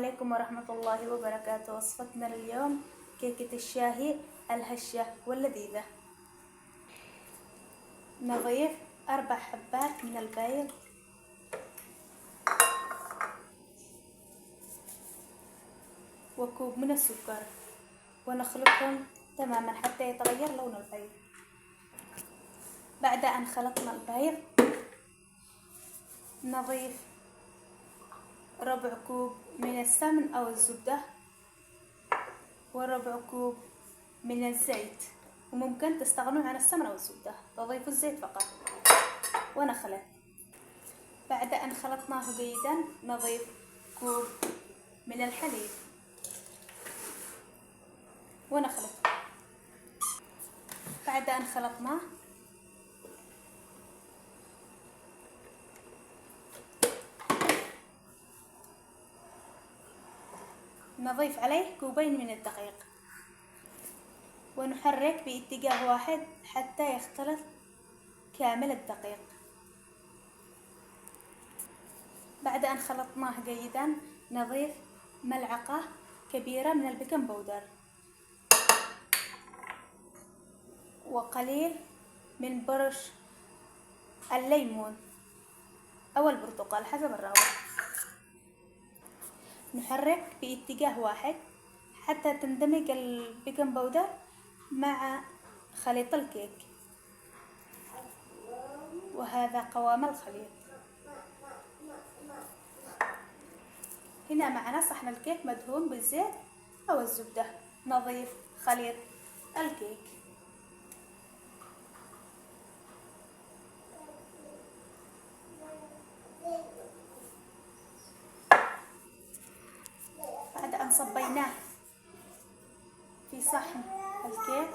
عليكم ورحمة الله وبركاته. وصفتنا اليوم كيكة الشاهي الهشة واللذيذة. نضيف 4 حبات من البيض وكوب من السكر ونخلطهم تماما حتى يتغير لون البيض. بعد أن خلطنا البيض نضيف ربع كوب من السمن أو الزبدة وربع كوب من الزيت، وممكن تستغنوا عن السمن أو الزبدة، تضيفوا الزيت فقط ونخلط. بعد أن خلطناه جيدا نضيف كوب من الحليب ونخلط. بعد أن خلطناه نضيف عليه كوبين من الدقيق ونحرك باتجاه واحد حتى يختلط كامل الدقيق. بعد أن خلطناه جيدا نضيف ملعقة كبيرة من البيكنج باودر وقليل من برش الليمون أو البرتقال حسب الرغبة. نحرك باتجاه واحد حتى تندمج البيكنج باودر مع خليط الكيك، وهذا قوام الخليط. هنا معنا صحن الكيك مدهون بالزيت أو الزبدة. نضيف خليط الكيك بعد أن صبيناه في صحن الكيك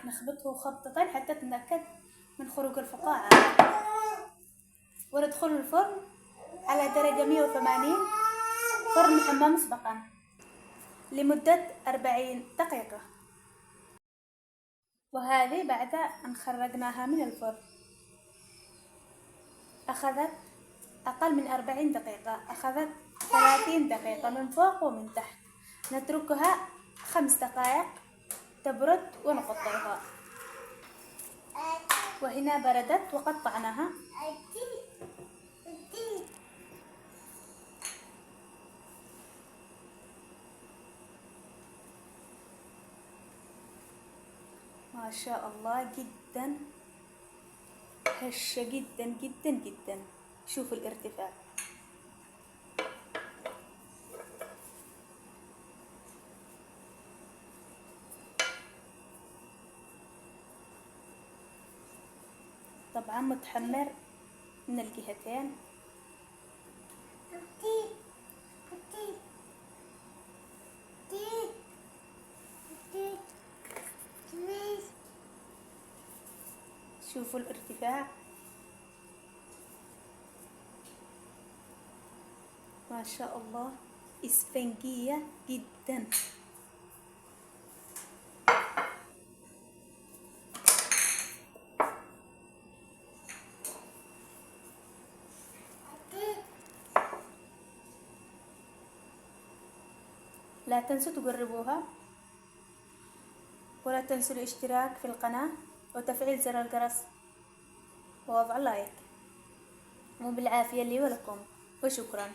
نخبطه خبطتين حتى نتأكد من خروج الفقاعة، وندخل الفرن على درجة 180 فرن محمى مسبقا لمدة 40 دقيقة. وهذه بعد أن خرجناها من الفرن أخذت أقل من 40 دقيقة، أخذت 30 دقيقة من فوق ومن تحت. نتركها 5 دقائق تبرد ونقطعها. وهنا بردت وقطعناها. ما شاء الله جدا هشة جدا جدا جدا. شوفوا الارتفاع. طبعا متحمر من الجهتين. شوفوا الارتفاع، ما شاء الله اسفنجية جدا. لا تنسوا تجربوها، ولا تنسوا الاشتراك في القناة وتفعيل زر الجرس ووضع لايك. وبالعافية لي ولكم، وشكرا.